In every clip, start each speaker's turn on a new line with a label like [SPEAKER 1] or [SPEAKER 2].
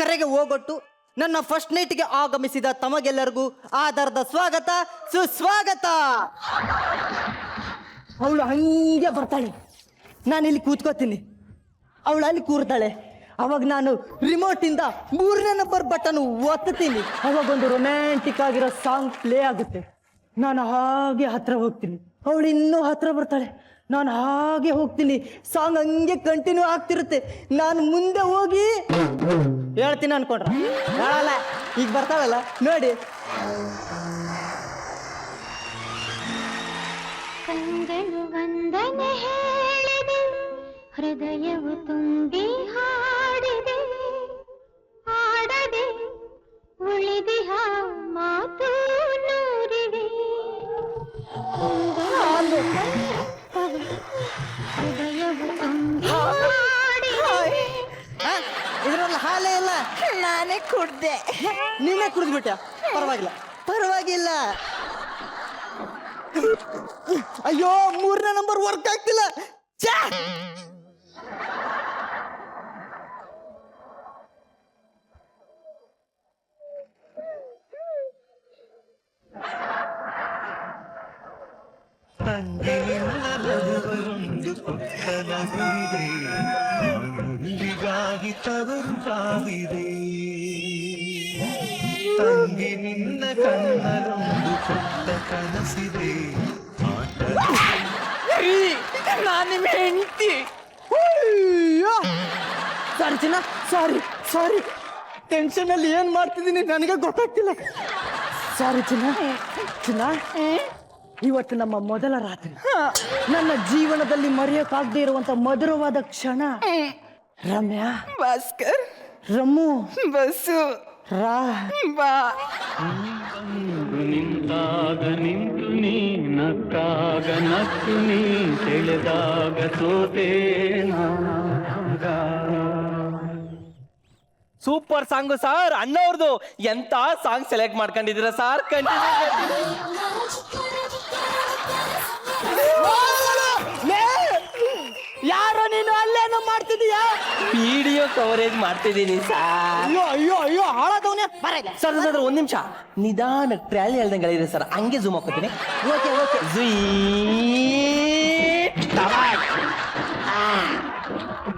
[SPEAKER 1] ಕರೆಗೆ ಹೋಗೊಟ್ಟು ನನ್ನ ಫಸ್ಟ್ ನೈಟ್ಗೆ ಆಗಮಿಸಿದ ತಮಗೆಲ್ಲರಿಗೂ ಆಧಾರದ ಸ್ವಾಗತ ಸುಸ್ವಾಗತ. ಅವಳು ಹಂಗೆ ಬರ್ತಾಳೆ, ನಾನು ಇಲ್ಲಿ ಕೂತ್ಕೋತೀನಿ, ಅವಳು ಅಲ್ಲಿ ಕೂರ್ತಾಳೆ. ಅವಾಗ ನಾನು ರಿಮೋಟಿಂದ 3ನೇ ನಂಬರ್ ಬಟನ್ ಒತ್ತೀನಿ. ಅವಾಗ ಒಂದು ರೊಮ್ಯಾಂಟಿಕ್ ಆಗಿರೋ ಸಾಂಗ್ ಪ್ಲೇ ಆಗುತ್ತೆ. ನಾನು ಹಾಗೆ ಹತ್ರ ಹೋಗ್ತೀನಿ, ಅವಳು ಇನ್ನೂ ಹತ್ರ ಬರ್ತಾಳೆ, ನಾನು ಹಾಗೆ ಹೋಗ್ತೀನಿ. ಸಾಂಗ್ ಹಂಗೆ ಕಂಟಿನ್ಯೂ ಆಗ್ತಿರುತ್ತೆ. ನಾನು ಮುಂದೆ ಹೋಗಿ ಹೇಳ್ತೀನಿ ಅನ್ಕೊಂಡ್ರ ಹೇಳಲ್ಲ. ಈಗ ಬರ್ತಾಳಲ್ಲ ನೋಡಿ.
[SPEAKER 2] ಕಂಗಳು ವಂದನೆ ಹೇಳಿದೆ, ಹೃದಯವು ತುಂಬಿ ಹಾಡಿದೆ, ಆಡದೆ ಉಳಿದಿಹ ಮಾತು ನೂರಿವೆ. ಹೃದಯವು ತುಂಬಿ ಹಾಡಿದೆ.
[SPEAKER 1] ಇದ್ರಲ್ಲಿ ಹಾಲೇ ಇಲ್ಲ,
[SPEAKER 3] ನಾನೇ ಕುಡ್ದೆ.
[SPEAKER 1] ನೀನೇ ಕುಡಿದ್ಬಿಟ್ಟ. ಪರವಾಗಿಲ್ಲ ಪರವಾಗಿಲ್ಲ. ಅಯ್ಯೋ 3ನೇ ನಂಬರ್ ವರ್ಕ್ ಆಗ್ತಿಲ್ಲ. ಛೇ!
[SPEAKER 4] ತಂಗಿಗಾಗಿ ತವರು ಕಾದಿದೆ, ತಂಗಿ ನಿನ್ನ ಕಣ್ಣರೊಂದು ಪುಟ್ಟ ಕನಸಿದೆ.
[SPEAKER 3] ನಾನು ನಿಮ್ಮ ಹೆಂಡತಿ.
[SPEAKER 1] ಸಾರಿ ಚಿನ್ನ, ಸಾರಿ ಸಾರಿ. ಟೆನ್ಷನ್ ಅಲ್ಲಿ ಏನ್ ಮಾಡ್ತಿದ್ದೀನಿ ನನಗೆ ಗೊತ್ತಾಗ್ತಿಲ್ಲ. ಸಾರಿ ಚಿನ್ನ. ಚಿನ್ನ, ಇವತ್ತು ನಮ್ಮ ಮೊದಲ ರಾತ್ರಿ, ನನ್ನ ಜೀವನದಲ್ಲಿ ಮರೆಯೋಕ್ಕಾಗದೇ ಇರುವಂತ ಮಧುರವಾದ ಕ್ಷಣ. ರಮ್ಯಾ,
[SPEAKER 3] ಭಾಸ್ಕರ್,
[SPEAKER 1] ರಮ್ಮು,
[SPEAKER 3] ಬಸ್ಸು,
[SPEAKER 1] ರಾ
[SPEAKER 3] ಬಾ.
[SPEAKER 5] ನಿಂತಾಗ ನಿಂತು ನೀ, ನಕ್ಕಾಗ ನಕ್ಕು ನೀ, ತಿಳಿದಾಗ ಸೋತೆ ನಾನಾಗ.
[SPEAKER 6] ಸೂಪರ್ ಸಾಂಗು ಸರ್, ಅಣ್ಣವ್ರದು. ಎಂತ ಸಾಂಗ್ ಸೆಲೆಕ್ಟ್ ಮಾಡ್ಕೊಂಡಿದ್ದೀರಾ ಸರ್?
[SPEAKER 1] ಯಾರೋ ನೀನು ಅಲ್ಲೇನೋ ಮಾಡ್ತಿದೀಯಾ?
[SPEAKER 6] ವಿಡಿಯೋ ಕವರೇಜ್ ಮಾಡ್ತಿದ್ದೀನಿ ಸರ್.
[SPEAKER 1] ಅಯ್ಯೋ ಅಯ್ಯೋ ಅಯ್ಯೋ ಹಾಳಾದವನೇ.
[SPEAKER 6] ಸರ್ ಸರ್ ಒಂದ್ ನಿಮಿಷ ನಿಧಾನ ಟ್ರ್ಯಾಲಿ ಹೇಳ್ದಂಗೆ ಸರ್, ಹಂಗೆ ಜೂಮ್ ಹಾಕೋತೀನಿ.
[SPEAKER 1] Okay okay.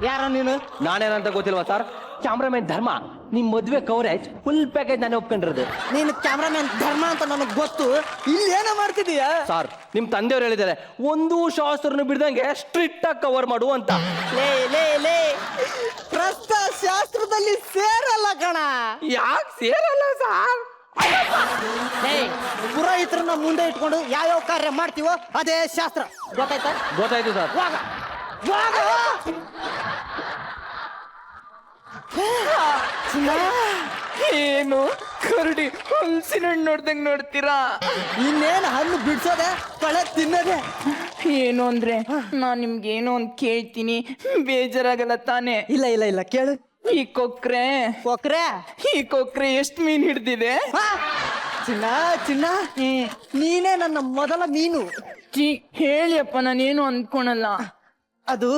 [SPEAKER 1] ಯಾರೋ ನೀನು?
[SPEAKER 6] ನಾನೇನಂತ ಗೊತ್ತಿಲ್ವಾ ಸರ್? ಕ್ಯಾಮ್ರಾಮನ್ ಧರ್ಮ. ನಿಮ್ ಮದ್ವೆ ಕವರೇಜ್ ಫುಲ್ ಪ್ಯಾಕೇಜ್ ನಾನೇ ಒಪ್ಕೊಂಡಿರೋದು.
[SPEAKER 1] ನೀನು ಕ್ಯಾಮ್ರಾಮನ್ ಧರ್ಮ ಅಂತ ನನಗೆ ಗೊತ್ತು. ಇಲ್ಲಿ ಏನೋ ಮಾಡ್ತಿದೀಯಾ?
[SPEAKER 6] ಸರ್ ನಿಮ್ ತಂದೆಯವ್ರು ಹೇಳಿದ್ದಾರೆ, ಒಂದು ಶಾಸ್ತ್ರನು ಬಿಡ್ದಂಗೆ ಸ್ಟ್ರಿಕ್ಟ್ ಆಗಿ ಕವರ್ ಮಾಡು ಅಂತ.
[SPEAKER 1] ಲೇ ಲೇ ಲೇ, ಪ್ರಸ್ತ ಶಾಸ್ತ್ರದಲ್ಲಿ ಸೇರಲ್ಲ ಕಣ.
[SPEAKER 6] ಯಾಕೆ ಸೇರಲ್ಲ ಸರ್?
[SPEAKER 1] ಪುರೋಹಿತರನ್ನ ಮುಂದೆ ಇಟ್ಕೊಂಡು ಯಾವ್ಯಾವ ಕಾರ್ಯ ಮಾಡ್ತೀವೋ ಅದೇ ಶಾಸ್ತ್ರ. ಗೊತ್ತಾಯ್ತಾ?
[SPEAKER 6] ಗೊತ್ತಾಯ್ತು ಸರ್.
[SPEAKER 1] ವಾಗ ವಾಗ.
[SPEAKER 3] ಏನು ಕರಡಿ ಹಲಸಿನ ಹಣ್ಣು ನೋಡ್ದಂಗ್ ನೋಡ್ತೀರಾ?
[SPEAKER 1] ಇನ್ನೇನು ಹಣ್ಣು ಬಿಡ್ಸೋದೆ, ಕಳೆ ತಿನ್ನೋದೆ.
[SPEAKER 3] ಏನು ಅಂದ್ರೆ ನಾನ್ ನಿಮ್ಗೆ ಏನೋ ಒಂದ್ ಕೇಳ್ತೀನಿ, ಬೇಜಾರಾಗಲ್ಲ ತಾನೆ?
[SPEAKER 1] ಇಲ್ಲ ಇಲ್ಲ ಇಲ್ಲ, ಕೇಳು.
[SPEAKER 3] ಈ ಕೊಕ್ರೆ ಎಷ್ಟು ಮೀನ್ ಹಿಡ್ದಿದೆ?
[SPEAKER 1] ಚಿನ್ನ ಚಿನ್ನ, ನೀನೇ ನನ್ನ ಮೊದಲ ಮೀನು.
[SPEAKER 3] ಹೇಳಿಯಪ್ಪ, ನಾನೇನು ಅನ್ಕೊಳಲ್ಲ.
[SPEAKER 1] ಅದು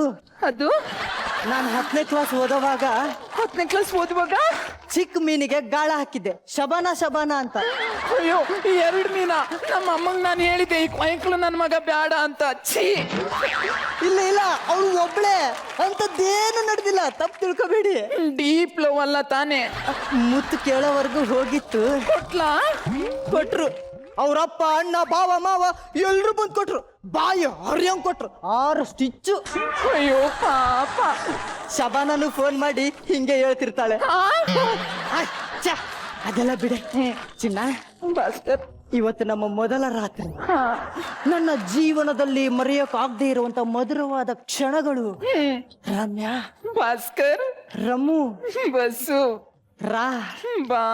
[SPEAKER 1] ನಾನು 10ನೇ ಕ್ಲಾಸ್ ಓದುವಾಗ
[SPEAKER 3] 10ನೇ ಕ್ಲಾಸ್ ಓದುವಾಗ
[SPEAKER 1] ಚಿಕ್ಕ ಮೀನಿಗೆ ಗಾಳ ಹಾಕಿದ್ದೆ, ಶಬಾನ ಶಬಾನ ಅಂತ.
[SPEAKER 3] ಅಯ್ಯೋ, 2 ಮೀನ. ನಮ್ಮ ಅಮ್ಮಂಗ್ ನಾನು ಹೇಳಿದ್ದೆ ಈ ಕೊಯ್ಕಲು ನನ್ನ ಮಗ ಬೇಡ ಅಂತ. ಛೀ,
[SPEAKER 1] ಇಲ್ಲ ಇಲ್ಲ, ಅವಳು ಒಬ್ಳೆ, ಅಂತದ್ದೇನು ನಡೆದಿಲ್ಲ, ತಪ್ಪು ತಿಳ್ಕೊಬೇಡಿ.
[SPEAKER 3] ಡೀಪ್ ಲವ್ ಅಲ್ಲ ತಾನೆ?
[SPEAKER 1] ಮುತ್ತು ಕೇಳೋವರೆಗೂ ಹೋಗಿತ್ತು. ಕೊಟ್ರು. ಅವ್ರಪ್ಪ ಅಣ್ಣ ಬಾವ ಮಾವ ಎಲ್ರು ಬಂದು ಕೊಟ್ರು. ಬಾಯಿ ಹರಿಯಂಗ್ ಕೊಟ್ರು 6 ಸ್ಟಿಚ್ಚು.
[SPEAKER 3] ಅಯ್ಯೋ ಪಾಪ.
[SPEAKER 1] ಶಬಾನನು ಫೋನ್ ಮಾಡಿ ಹಿಂಗೆ ಹೇಳ್ತಿರ್ತಾಳೆ. ಅದೆಲ್ಲ ಬಿಡೆ ಚಿನ್ನ.
[SPEAKER 3] ಭಾಸ್ಕರ್,
[SPEAKER 1] ಇವತ್ತು ನಮ್ಮ ಮೊದಲ ರಾತ್ರಿ, ನನ್ನ ಜೀವನದಲ್ಲಿ ಮರೆಯೋಕ್ಕಾಗದೇ ಇರುವಂತ ಮಧುರವಾದ ಕ್ಷಣಗಳು. ರಮ್ಯಾ,
[SPEAKER 3] ಭಾಸ್ಕರ್,
[SPEAKER 1] ರಮ್ಮು,
[SPEAKER 3] ಬಸ್ಸು,
[SPEAKER 1] ರಾ
[SPEAKER 3] ಬಾ.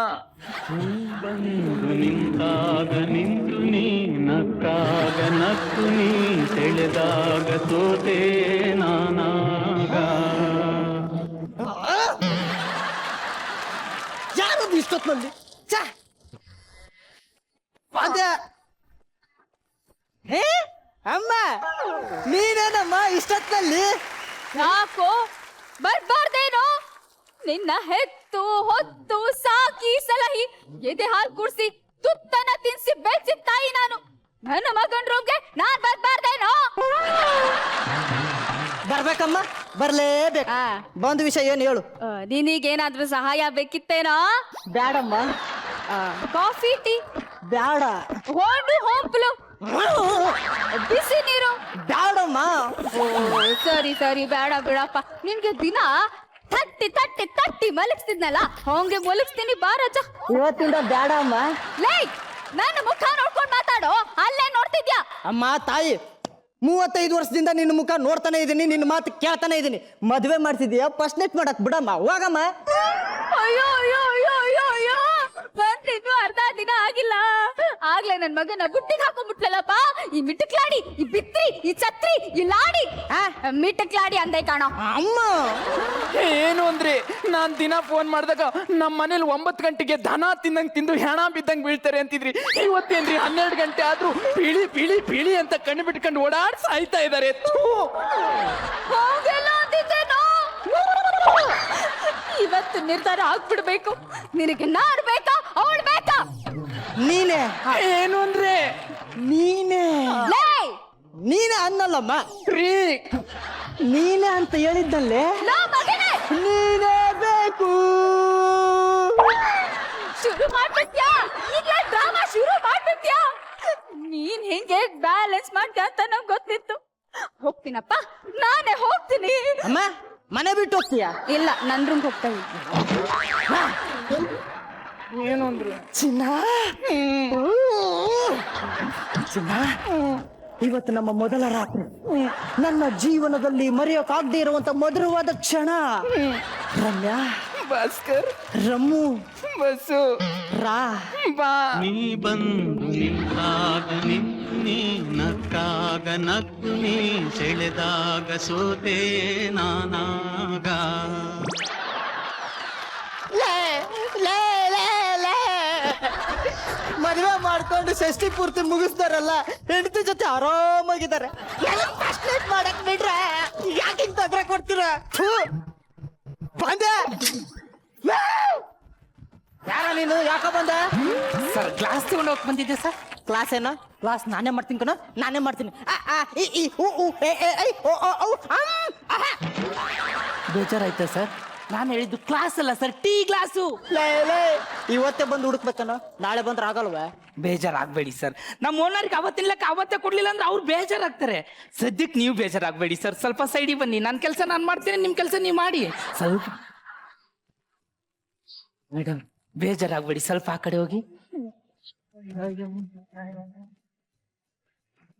[SPEAKER 5] ಬಂದು ನಿಂತಾಗ ನಿಂತು ನೀ, ನಕ್ಕಾಗ ನಕ್ಕು ನೀ, ತಿಳಿದಾಗ ಸೋತೆ ನಾನಾಗ.
[SPEAKER 1] ಯಾರದು ಇಷ್ಟೊತ್ತಿನಲ್ಲಿ? ಅದೇ ಅಮ್ಮ, ನೀನೇನಮ್ಮ ಇಷ್ಟೊತ್ತಿನಲ್ಲಿ?
[SPEAKER 2] ಯಾಕೋ ಬರ್ಬಾರ್ದೇನೋ?
[SPEAKER 7] ನಿನ್ನ ಹೆತ್ತು ಹೊತ್ತು ಸಾಕಿ ಸಲಹಿ ಎದೆ ಹಾಲು ಕುಡ್ಸಿ ತುತ್ತನ ತಿನ್ಸಿ ಬೆಳ್ಸಿದ ತಾಯಿ ನಾನು. ನನ್ನ ಮಗನ್ ರೂಮ್ಗೆ ನಾನ್ ಬರ್ಬಾರ್ದೇನೋ?
[SPEAKER 1] ಬರ್ಬೇಕಮ್ಮ, ಬರ್ಲೇಬೇಕು. ಬಂದ ವಿಷಯ ಏನು ಹೇಳು.
[SPEAKER 7] ನಿನಗೇನಾದ್ರೂ ಸಹಾಯ ಬೇಕಿತ್ತೇನೋ?
[SPEAKER 1] ಬ್ಯಾಡಮ್ಮ.
[SPEAKER 7] ಕಾಫಿ ಟೀ
[SPEAKER 1] ಬ್ಯಾಡ.
[SPEAKER 7] ಹೊಂಡು ಹೊಂಪಲು ಬಿಸಿ ನೀರು
[SPEAKER 1] ಬ್ಯಾಡಮ್ಮ.
[SPEAKER 7] ಸರಿ ಸರಿ ಬೇಡ ಬಿಡಪ್ಪ. ನಿನ್ಗೆ ದಿನ ತಟ್ಟಿ ತಟ್ಟಿ ತಟ್ಟಿ ಮಲಗಿಸ್ತಿದ್ನಲ್ಲ ಹಂಗೆ ಮಲಗಿಸ್ತೀನಿ ಬಾರಜ.
[SPEAKER 1] ಇವತ್ತಿಂದ ಬ್ಯಾಡಮ್ಮ.
[SPEAKER 7] ಲೇ ನನ್ನ ಮುಖ ನೋಡ್ಕೊಂಡ್ ಮಾತಾಡೋ, ಅಲ್ಲೇ ನೋಡ್ತಿದ್ಯಾ?
[SPEAKER 1] ಅಮ್ಮ ತಾಯಿ, 35 ವರ್ಷದಿಂದ ನಿನ್ನ ಮುಖ ನೋಡ್ತಾನೆ ಇದೀನಿ, ನಿನ್ನ ಮಾತು ಕೇಳ್ತಾನೆ ಇದೀನಿ. ಮದುವೆ ಮಾಡ್ತಿದೀಯ, ಫಸ್ಟ್ ನೈಟ್ ಮಾಡಕ್ ಬಿಡಮ್ಮ, ಹೋಗಮ್ಮ.
[SPEAKER 7] ಅಯ್ಯೋ ಅಯ್ಯೋ ಅಯ್ಯೋ ಅಯ್ಯೋ ಅಯ್ಯೋ, ಬಂದಿದ್ದು ಅರ್ಧ ದಿನ ಆಗಿಲ್ಲ ಆಗ್ಲೇ ನನ್ ಮಗನ ಬುಟ್ಟಿಗೆ ಹಾಕೊಂಡ್ಬಿಟ್ಲಲ್ಲಪ್ಪ. ಈ ಮಿಟಕ್ಲಾಡಿ, ಈ ಬಿತ್ರಿ, ಈ ಛತ್ರಿ, ಈ ಲಾಡಿ. ಮಿಟಕ್ಲಾಡಿ ಅಂದೆ ಕಾಣೋ.
[SPEAKER 1] ಅಮ್ಮ
[SPEAKER 3] ಏನು ಅಂದ್ರೆ ನಾನ್ ದಿನ ಫೋನ್ ಮಾಡಿದಾಗ ನಮ್ಮ ಮನೇಲಿ 9 ಗಂಟೆಗೆ ದನ ತಿಂದಂಗ್ ತಿಂದು ಹೆಣ ಬಿದ್ದಂಗ್ ಬೀಳ್ತಾರೆ ಅಂತಿದ್ರಿ. ಇವತ್ತೇನ್ರಿ 12 ಗಂಟೆ ಆದ್ರೂ ಪೀಳಿ ಪೀಳಿ ಪೀಳಿ ಅಂತ ಕಣ್ಣು ಬಿಟ್ಕೊಂಡು ಓಡಾಡ್ ಸಾಯ್ತಾ ಇದಾರೆ.
[SPEAKER 7] ಹೋಗೆಲ್ಲ ಅಂದಿದ್ದೇನೋ. ಇವತ್ತು ನಿರ್ಧಾರ ಆಗ್ಬಿಡ್ಬೇಕು. ನಿನಗೆ ನಾನ್ ಬೇಕಾ ಅವಳು ಬೇಕಾ?
[SPEAKER 1] ನೀನೇ.
[SPEAKER 3] ಏನು ಅಂದ್ರೆ
[SPEAKER 1] ನೀನೇ.
[SPEAKER 7] ಲೇ
[SPEAKER 1] ನೀನೇ ಅನ್ನಲ್ಲಮ್ಮ, ನೀನೇ ಅಂತ ಹೇಳಿದ್ದಲ್ಲೇ.
[SPEAKER 7] ಲೋ ಮಗನೇ,
[SPEAKER 1] ನೀನೇ ಬೇಕು.
[SPEAKER 7] ಶುರು ಮಾಡ್ಬಿಟ್ಯಾ? ಈಗಲೇ ಡ್ರಾಮಾ ಶುರು ಮಾಡ್ಬಿಟ್ಯಾ? ನೀನ್ ಹೆಂಗೆ ಬ್ಯಾಲೆನ್ಸ್ ಮಾಡ್ತೀಯ ಅಂತ ನಂಗೆ ಗೊತ್ತಿತ್ತು. ಹೋಗ್ತೀನಪ್ಪ, ನಾನೇ ಹೋಗ್ತೀನಿ.
[SPEAKER 1] ಅಮ್ಮ, ಮನೆ ಬಿಟ್ಟು ಹೋಗ್ತೀಯಾ?
[SPEAKER 7] ಇಲ್ಲ, ನನ್ ರೂಮ್ಗೆ ಹೋಗ್ತಾ
[SPEAKER 3] ಏನು ಅಂದ್ರೆ
[SPEAKER 1] ಚಿನ್ನ, ಚಿನ್ನ, ಇವತ್ತು ನಮ್ಮ ಮೊದಲ ರಾತ್ರಿ, ನನ್ನ ಜೀವನದಲ್ಲಿ ಮರೆಯೋಕಾಗದೇ ಇರುವಂತ ಮಧುರವಾದ ಕ್ಷಣ. ರಮ್ಯಾ,
[SPEAKER 3] ಭಾಸ್ಕರ್,
[SPEAKER 1] ರಮ್ಮು,
[SPEAKER 3] ಬಸ್ಸು,
[SPEAKER 1] ರಾ
[SPEAKER 3] ಬಾ.
[SPEAKER 5] ನೀ ಬಂದು ನಿಂತಾಗ ನಿಂತು ನೀ ನಕ್ಕಾಗ ನಕ್ಕು ನೀ ಸೆಳೆದಾಗ ಸೋತೆ ನಾನಾಗ.
[SPEAKER 1] ಮದುವೆ ಮಾಡ್ಕೊಂಡು ಷಷ್ಠಿ ಪೂರ್ತಿ ಮುಗಿಸ್ತಾರಲ್ಲ, ಹೆಂಡತಿ ಜೊತೆ ಆರಾಮಾಗಿದ್ದಾರೆ. ಫಸ್ಟ್ ನೈಟ್ ಮಾಡಕ್ ಬಿಡ್ರೆ ಯಾಕೆ ತೊಂದರೆ ಕೊಡ್ತೀರ? ಬಂದೆ. ಯಾರ ನೀನು? ಯಾಕ ಬಂದೆ?
[SPEAKER 3] ಸರ್ ಗ್ಲಾಸ್ ತಗೊಂಡು ಹೋಗಿ ಬಂದಿದ್ದೆ ಸರ್.
[SPEAKER 1] ಕ್ಲಾಸ್ ಏನೋ? ಕ್ಲಾಸ್ ನಾನೇ ಮಾಡ್ತೀನಿ ಕಣ, ನಾನೇ ಮಾಡ್ತೀನಿ.
[SPEAKER 3] ಬೇಜಾರಾಯ್ತಾ ಸರ್? ನಾನು ಹೇಳಿದ್ದು ಕ್ಲಾಸ್ ಅಲ್ಲ ಸರ್, ಟೀ ಗ್ಲಾಸು.
[SPEAKER 1] ಇವತ್ತೇ ಬಂದು ಹುಡುಕ್ಬೇಕನ, ನಾಳೆ ಬಂದ್ರೆ ಆಗಲ್ವೇ?
[SPEAKER 3] ಬೇಜಾರಾಗಬೇಡಿ ಸರ್. ನಮ್ಮ ಓನರ್ಗೆ ಅವತ್ತಿನ ಲೆಕ್ಕ ಅವತ್ತೇ ಕೊಡ್ಲಿಲ್ಲ ಅಂದ್ರೆ ಅವ್ರು ಬೇಜಾರಾಗ್ತಾರೆ. ಸದ್ಯಕ್ಕೆ ನೀವು ಬೇಜಾರಾಗಬೇಡಿ ಸರ್. ಸ್ವಲ್ಪ ಸೈಡಿಗೆ ಬನ್ನಿ, ನನ್ನ ಕೆಲಸ ನಾನು ಮಾಡ್ತೀನಿ, ನಿಮ್ಮ ಕೆಲಸ ನೀವು ಮಾಡಿ. ಸ್ವಲ್ಪ ಮೇಡಮ್ ಬೇಜಾರಾಗಬೇಡಿ, ಸ್ವಲ್ಪ ಆ ಕಡೆ ಹೋಗಿ.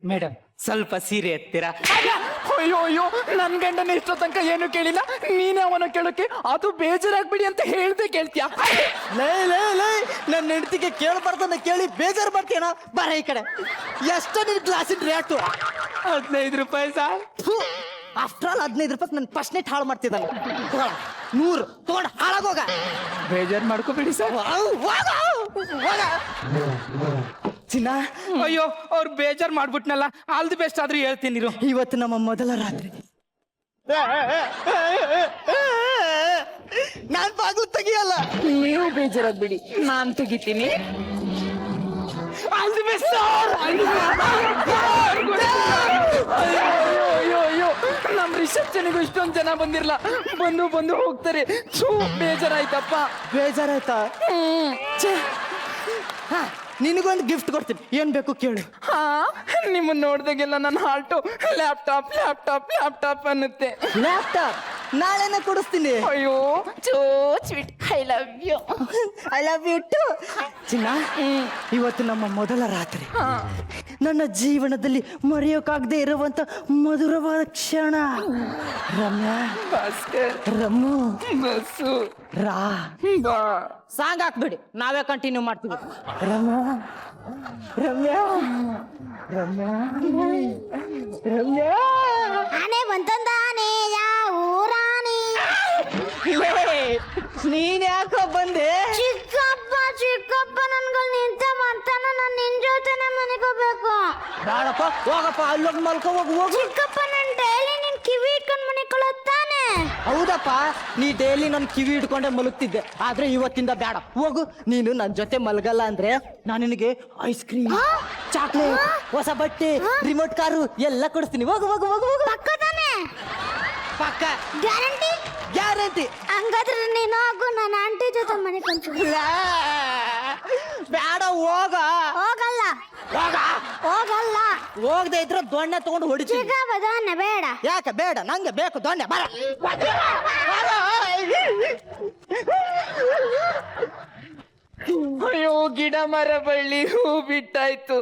[SPEAKER 3] ಮೇಡಮ್ ಸ್ವಲ್ಪ ಸೀರೆ ಎತ್ತೀರಾ? ಅಯ್ಯೋ ಅಯ್ಯೋ, ನನ್ ಗಂಡನ ಇಷ್ಟೋ ತನಕ ಏನು ಕೇಳಿಲ್ಲ, ನೀನೇ ಅವನ ಕೇಳೋಕೆ ಅದು ಬೇಜಾರಾಗ್ಬಿಡಿ ಅಂತ ಹೇಳ್ದೆ ಕೇಳ್ತೀಯ?
[SPEAKER 1] ನನ್ನ ಹೆಂಡತಿಗೆ ಕೇಳಬಾರ್ದನ್ನ ಕೇಳಿ ಬೇಜಾರು ಮಾಡ್ತೀನ. ಬರ ಈ ಕಡೆ. ಎಷ್ಟ ನಿನ್ ಕ್ಲಾಸಿನ ರೇಟು?
[SPEAKER 3] 15 ರೂಪಾಯಿ ಸರ್.
[SPEAKER 1] ಆಫ್ಟರ್ ಆಲ್ 15 ರೂಪಾಯಿ ನನ್ನ ಫಸ್ಟ್ ನೈಟ್ ಹಾಳು ಮಾಡ್ತಿದ್ದಾನೆ. 100 ತಗೊಂಡು ಹಾಳಾಗೋಗ.
[SPEAKER 3] ಬೇಜಾರು ಮಾಡ್ಕೋಬೇಡಿ ಸರ್.
[SPEAKER 1] ಚಿನ್ನ,
[SPEAKER 3] ಅಯ್ಯೋ ಅವ್ರು ಬೇಜಾರು ಮಾಡ್ಬಿಟ್ನಲ್ಲ, ಆಲ್ ದಿ ಬೆಸ್ಟ್ ಆದ್ರೂ ಹೇಳ್ತೀನಿ.
[SPEAKER 1] ಇವತ್ತು ನಮ್ಮ ಮೊದಲ ರಾತ್ರಿ. ನಾನ್ ಬಾಗ್ಲು ತೆಗಿಯಲ್ಲ.
[SPEAKER 3] ನೀವು ಬೇಜಾರಾಗ್ಬಿಡಿ, ನಾನ್ ತೆಗಿತೀನಿ. All the best sir. ಅಯ್ಯೋ ಅಯ್ಯೋ, ನಮ್ ರಿಸೆಪ್ಷನ್ಗೂ ಇಷ್ಟೊಂದು ಜನ ಬಂದಿರಲ್ಲ, ಬಂದು ಬಂದು ಹೋಗ್ತಾರೆ. ಬೇಜಾರಾಯ್ತಪ್ಪ.
[SPEAKER 1] ಬೇಜಾರಾಯ್ತಾ? ನಿನಗೊಂದು ಗಿಫ್ಟ್ ಕೊಡ್ತೀನಿ, ಏನ್ ಬೇಕು ಕೇಳು.
[SPEAKER 3] ಹಾ, ನಿಮ್ಮನ್ನ ನೋಡ್ದಾಗೆಲ್ಲ ನನ್ನ ಹಾರ್ಟು ಲ್ಯಾಪ್ಟಾಪ್ ಲ್ಯಾಪ್ಟಾಪ್ ಲ್ಯಾಪ್ಟಾಪ್ ಅನ್ನುತ್ತೆ.
[SPEAKER 1] ಲ್ಯಾಪ್ಟಾಪ್ ನಾಳೆನೇ ಕೊಡಿಸ್ತೀನಿ.
[SPEAKER 3] ಅಯ್ಯೋ so sweet, I love you.
[SPEAKER 1] I love you too. ಚಿನ್ನ, ಇವತ್ತು ನಮ್ಮ ಮೊದಲ ರಾತ್ರಿ, ನನ್ನ ಜೀವನದಲ್ಲಿ ಮರೆಯೋಕಾಗದೆ ಇರುವಂತ ಮಧುರವಾದ ಕ್ಷಣ. ರಮ್ಯಾ,
[SPEAKER 3] ಭಾಸ್ಕರ್,
[SPEAKER 1] ರಮ್ಮು,
[SPEAKER 3] ಬಸ್ಸು,
[SPEAKER 1] ರಾ.
[SPEAKER 3] ಬಾ.
[SPEAKER 1] ಸಾಂಗ್ ಹಾಕ್ಬಿಡಿ, ನಾವೇ ಕಂಟಿನ್ಯೂ ಮಾಡ್ತೀವಿ. ರಮ್ಯಾ, ರಮ್ಯಾ, ರಮ್ಯಾ, ರಮ್ಯಾ.
[SPEAKER 2] ಆನೆ ಬಂತಂದಾನೆ ಯಾವ ಊರಾನೆ?
[SPEAKER 1] ನೀನ್ ಯಾಕೋ ಬಂದೆ?
[SPEAKER 2] ಚಿಕ್ಕಪ್ಪ ಚಿಕ್ಕಪ್ಪ ನನ್ಗಳು ನಿಂತ ಮಾಡ್ತಾನ, ನಾನು ನಿನ್ ಜೊತೆನೆ ಮನೆಗೆ ಹೋಗ್ಬೇಕು.
[SPEAKER 1] ಬೇಡಪ್ಪ, ಹೋಗಪ್ಪ, ಅಲ್ಲೋಗಿ ಮಲ್ಕೋ, ಹೋಗು ಹೋಗು.
[SPEAKER 2] ಚಿಕ್ಕಪ್ಪ ನನ್ ಡೈಲಿ ನಿನ್ ಕಿವಿ ಇಟ್ಕೊಂಡ್ ಮನೆ ಕೊಳತ್ತಾನೆ.
[SPEAKER 1] ಹೌದಪ್ಪ, ನೀ ಡೈಲಿ ನನ್ ಕಿವಿ ಹಿಡ್ಕೊಂಡೆ ಮಲಗ್ತಿದ್ದೆ, ಆದ್ರೆ ಇವತ್ತಿಂದ ಬೇಡ. ಹೋಗು, ನೀನು ನನ್ ಜೊತೆ ಮಲಗಲ್ಲ ಅಂದ್ರೆ ನಾನು ನಿನಗೆ ಐಸ್ ಕ್ರೀಮ್, ಚಾಕ್ಲೇಟ್, ಹೊಸ ಬಟ್ಟೆ, ರಿಮೋಟ್ ಕಾರು ಎಲ್ಲ ಕೊಡಿಸ್ತೀನಿ. ಹೋಗು ಹೋಗು ಹೋಗು ಹೋಗು.
[SPEAKER 2] ಪಕ್ಕ ತಾನೆ?
[SPEAKER 1] ಪಕ್ಕ,
[SPEAKER 2] ಗ್ಯಾರಂಟಿ?
[SPEAKER 1] ಗ್ಯಾರಂಟಿ.
[SPEAKER 2] ಹಂಗಾದ್ರೆ ನೀನು ಹೋಗು, ನನ್ನ ಆಂಟಿ ಜೊತೆ ಮನೆ ಕೊಂಚ.
[SPEAKER 1] ಬೇಡ, ಹೋಗ.
[SPEAKER 2] ಹೋಗಲ್ಲ. ಹೋಗಲ್ಲ.
[SPEAKER 1] ಹೋಗದೆ ಇದ್ರೆ ದೊಣ್ಣೆ ತಗೊಂಡು ಹೊಡಿತೀನಿ.
[SPEAKER 2] ಚಿಕ್ಕ ಬದನೆ ಬೇಡ.
[SPEAKER 1] ಯಾಕೆ ಬೇಡ? ನಂಗೆ ಬೇಕು ದೊಣ್ಣೆ. ಬರ.
[SPEAKER 3] ಅಯ್ಯೋ, ಗಿಡ ಮರ ಬಳ್ಳಿ ಹೂ ಬಿಟ್ಟಾಯ್ತು,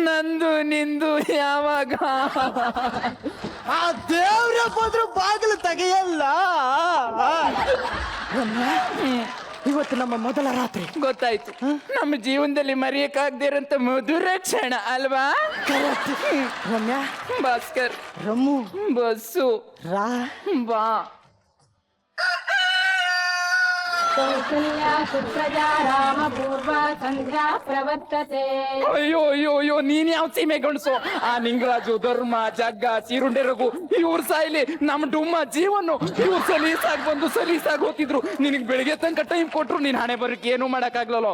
[SPEAKER 3] ನಂದು ನಿಂದು ಯಾವಾಗ?
[SPEAKER 1] ಆ ದೇವ್ರ ಬಂದ್ರು ಬಾಗಿಲು ತೆಗೆಯಲ್ಲ. ಇವತ್ತು ನಮ್ಮ ಮೊದಲ ರಾತ್ರಿ.
[SPEAKER 3] ಗೊತ್ತಾಯ್ತು, ನಮ್ಮ ಜೀವನದಲ್ಲಿ ಮರೆಯಕ್ಕಾಗದೇ ಇರೋಂಥ ಮಧುರ ಕ್ಷಣ ಅಲ್ವಾ?
[SPEAKER 1] ರಮ್ಯಾ,
[SPEAKER 3] ಭಾಸ್ಕರ್,
[SPEAKER 1] ರಮ್ಮು,
[SPEAKER 3] ಬಸ್ಸು,
[SPEAKER 1] ರಾ,
[SPEAKER 3] ಬಾ. ಅಯ್ಯೋ ಅಯ್ಯೋ ಅಯ್ಯೋ, ನೀನ್ ಯಾವ ಸೀಮೆ ಗಣಸು? ಆ ನಿಂಗರಾಜು, ಧರ್ಮ, ಜಗ್ಗ, ಸೀರುಂಡೆ ರಘು ಇವ್ರ ಸಾಯ್ಲಿ, ನಮ್ಮ ಡುಮ್ಮ ಜೀವನು ಇವ್ರು ಸಲೀಸಾಗಿ ಬಂದು ಸಲೀಸಾಗಿ ಹೋಗ್ತಿದ್ರು. ನಿನಗ್ ಬೆಳಿಗ್ಗೆ ತನಕ ಟೈಮ್ ಕೊಟ್ರು, ನೀನ್ ಹಣೆ ಬರಕ್ಕೆ ಏನು ಮಾಡಕ್ ಆಗ್ಲಲ್ಲ.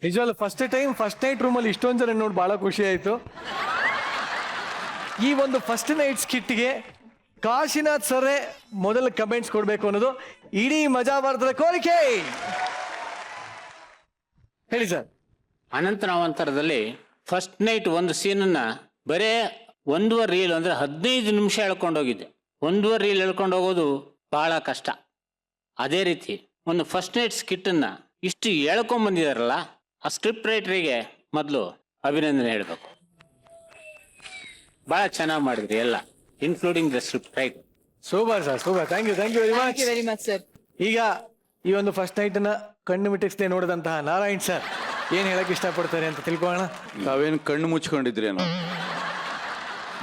[SPEAKER 8] ನಿಜವಲ್ಲ, ಫಸ್ಟ್ ನೈಟ್ ರೂಮಲ್ಲಿ ಇಷ್ಟೊಂದು ಜನ ನೋಡಿ ಬಹಳ ಖುಷಿ ಆಯ್ತು. ಈ ಒಂದು ಫಸ್ಟ್ ನೈಟ್ ಸ್ಕಿಟ್ಗೆ ಕಾಶಿನಾಥ್ ಸರ್ರೇ ಮೊದಲ ಕಮೆಂಟ್ಸ್ ಕೊಡ್ಬೇಕು ಅನ್ನೋದು ಇಡೀ ಮಜಾ ಭಾರತದ ಕೋರಿಕೆ. ಹೇಳಿ ಸರ್.
[SPEAKER 5] ಅನಂತನಾವಂತರದಲ್ಲಿ ಫಸ್ಟ್ ನೈಟ್ ಒಂದು ಸೀನನ್ನ ಬರೇ 1.5 ರೀಲ್ ಅಂದ್ರೆ 15 ನಿಮಿಷ ಎಳ್ಕೊಂಡೋಗಿದ್ದೆ. 1.5 ರೀಲ್ ಎಳ್ಕೊಂಡು ಹೋಗೋದು ಬಹಳ ಕಷ್ಟ. ಅದೇ ರೀತಿ ಒಂದು ಫಸ್ಟ್ ನೈಟ್ ಸ್ಕಿಟ್ಟನ್ನ ಇಷ್ಟು ಎಳ್ಕೊಂಬಂದಿದಾರಲ್ಲ, ಆ ಸ್ಕ್ರಿಪ್ಟ್ ರೈಟರಿಗೆ ಮೊದಲು ಅಭಿನಂದನೆ ಹೇಳಬೇಕು. ಬಹಳ ಚೆನ್ನಾಗಿ ಮಾಡಿದ್ರಿ ಎಲ್ಲ, including the script writer.
[SPEAKER 8] Super sir, super. Thank you very much
[SPEAKER 3] sir.
[SPEAKER 8] ಈಗ ಈ ಒಂದು ಫಸ್ಟ್ ನೈಟ್ ನ ಕಣ್ಣು ಮಿಟ್ಟಿಸದೆ ನೋಡಿದಂತಹ ನಾರಾಯಣ್ ಸರ್ ಏನ್ ಹೇಳಕ್ ಇಷ್ಟಪಡ್ತಾರೆ ಅಂತ ತಿಳ್ಕೊಳ್ಳೋಣ.
[SPEAKER 9] ತಾವೇನು ಕಣ್ಣು ಮುಚ್ಕೊಂಡಿದ್ರೇನೋ?